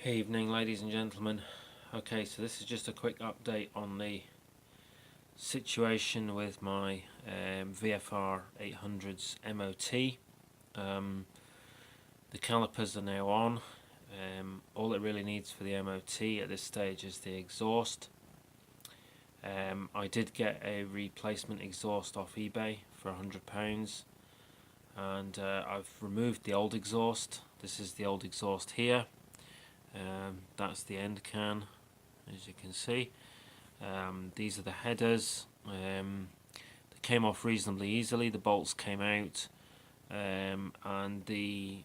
Evening, ladies and gentlemen. Okay, so this is just a quick update on the situation with my VFR 800's MOT. The calipers are now on. All it really needs for the MOT at this stage is the exhaust. I did get a replacement exhaust off eBay for £100, and I've removed the old exhaust. This is the old exhaust here. That's the end can, as you can see. These are the headers. They came off reasonably easily. The bolts came out, and the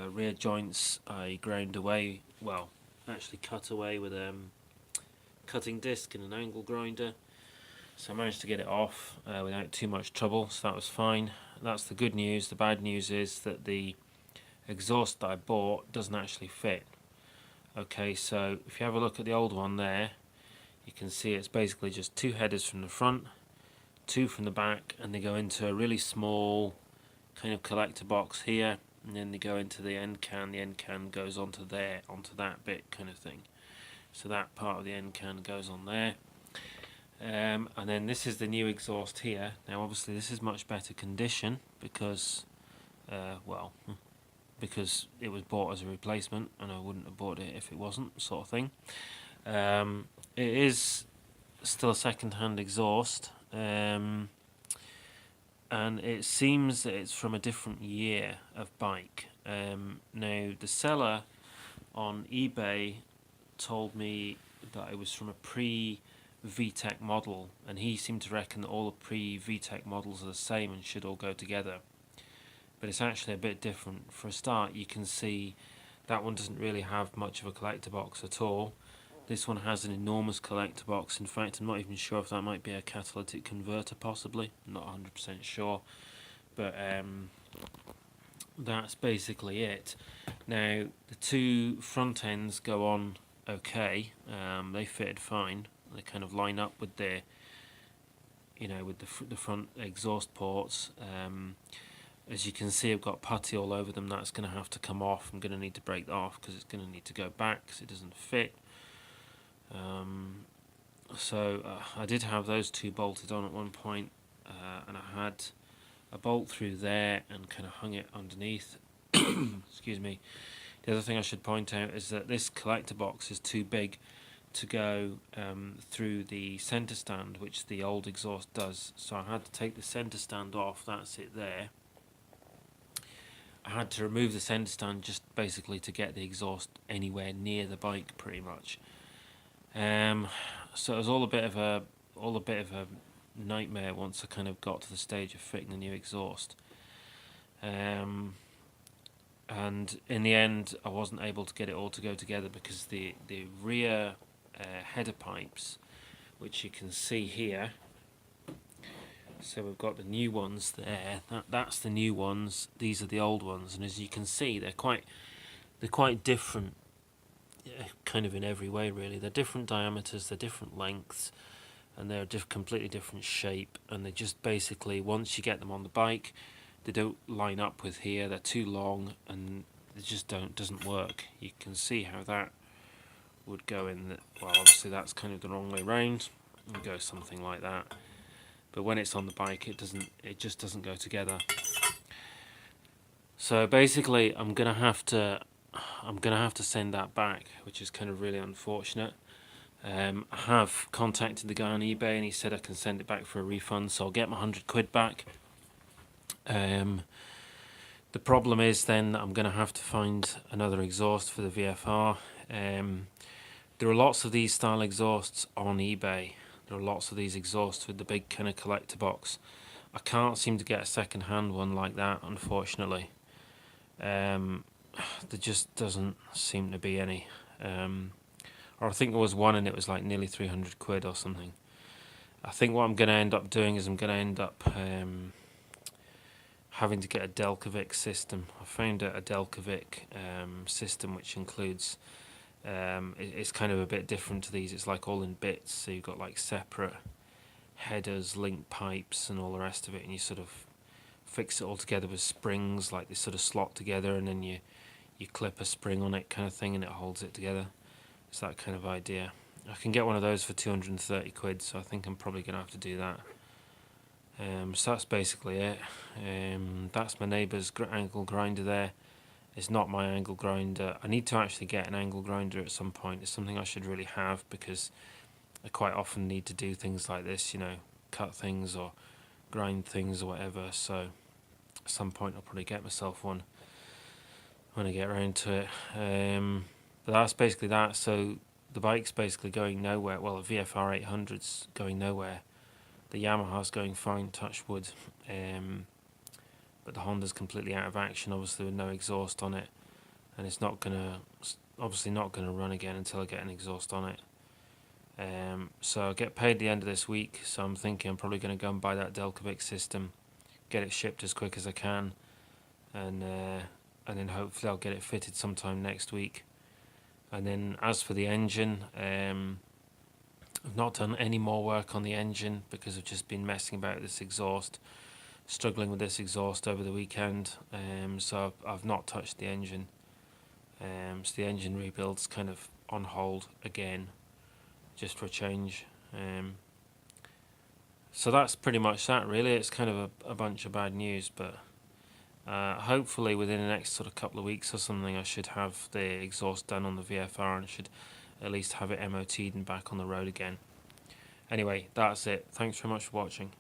rear joints I ground away. Well, actually cut away with a cutting disc and an angle grinder. So I managed to get it off without too much trouble. So that was fine. That's the good news. The bad news is that the exhaust that I bought doesn't actually fit. Okay, so if you have a look at the old one there, you can see it's basically just two headers from the front, two from the back, and they go into a really small kind of collector box here, and then they go into the end can. The end can goes onto there, onto that bit kind of thing. So that part of the end can goes on there. And then this is the new exhaust here. Now obviously this is much better condition because, because it was bought as a replacement and I wouldn't have bought it if it wasn't, sort of thing. It is still a second-hand exhaust, and it seems that it's from a different year of bike. Now the seller on eBay told me that it was from a pre-VTEC model, and he seemed to reckon that all the pre-VTEC models are the same and should all go together. But it's actually a bit different. For a start, you can see that one doesn't really have much of a collector box at all. This one has an enormous collector box. In fact, I'm not even sure if that might be a catalytic converter, possibly. I'm not 100% sure. But that's basically it. Now, the two front ends go on okay. They fitted fine. They kind of line up with the, with the front exhaust ports. As you can see, I've got putty all over them. That's going to have to come off. I'm going to need to break that off because it's going to need to go back because it doesn't fit. I did have those two bolted on at one point, and I had a bolt through there and kind of hung it underneath. Excuse me. The other thing I should point out is that this collector box is too big to go through the centre stand, which the old exhaust does. So I had to take the centre stand off. That's it there. I had to remove the centre stand just basically to get the exhaust anywhere near the bike, pretty much. So it was all a bit of a nightmare once I kind of got to the stage of fitting the new exhaust. And in the end, I wasn't able to get it all to go together because the rear header pipes, which you can see here. So we've got the new ones there. That's the new ones. These are the old ones, and as you can see, they're quite different, kind of in every way. Really, they're different diameters, they're different lengths, and they're a completely different shape. And they just basically, once you get them on the bike, they don't line up with here. They're too long, and it just doesn't work. You can see how that would go in. Well, obviously that's kind of the wrong way round. It goes something like that. But when it's on the bike, it just doesn't go together. So basically, I'm gonna have to send that back, which is kind of really unfortunate. I have contacted the guy on eBay, and he said I can send it back for a refund, so I'll get my £100 back. The problem is then that I'm gonna have to find another exhaust for the VFR. There are lots of these style exhausts on eBay. There are lots of these exhausts with the big kind of collector box. I can't seem to get a second-hand one like that, unfortunately. There just doesn't seem to be any. Or I think there was one and it was like nearly £300 or something. I think what I'm going to end up doing is I'm going to end up having to get a Delcovic system. I found a Delcovic system which includes... it's kind of a bit different to these. It's like all in bits, so you've got like separate headers, link pipes and all the rest of it, and you sort of fix it all together with springs, like they sort of slot together, and then you you clip a spring on it kind of thing and it holds it together. It's that kind of idea. I can get one of those for 230 quid, so I think I'm probably going to have to do that. So that's basically it. That's my neighbour's angle grinder there. It's not my angle grinder. I need to actually get an angle grinder at some point. It's something I should really have, because I quite often need to do things like this, you know, cut things or grind things or whatever. So at some point I'll probably get myself one when I get around to it. But that's basically that. So the bike's basically going nowhere. Well, the VFR 800's going nowhere. The Yamaha's going fine, touch wood. But the Honda's completely out of action, obviously with no exhaust on it, and it's obviously not gonna run again until I get an exhaust on it. So I'll get paid the end of this week, so I'm thinking I'm probably going to go and buy that Delcovic system, get it shipped as quick as I can, and then hopefully I'll get it fitted sometime next week. And then as for the engine, I've not done any more work on the engine because I've just been messing about with this exhaust, struggling with this exhaust over the weekend. So I've not touched the engine. So the engine rebuild's kind of on hold again, just for a change. So that's pretty much that, really. It's kind of a bunch of bad news, but hopefully within the next sort of couple of weeks or something I should have the exhaust done on the VFR and should at least have it MOT'd and back on the road again. Anyway, that's it. Thanks very much for watching.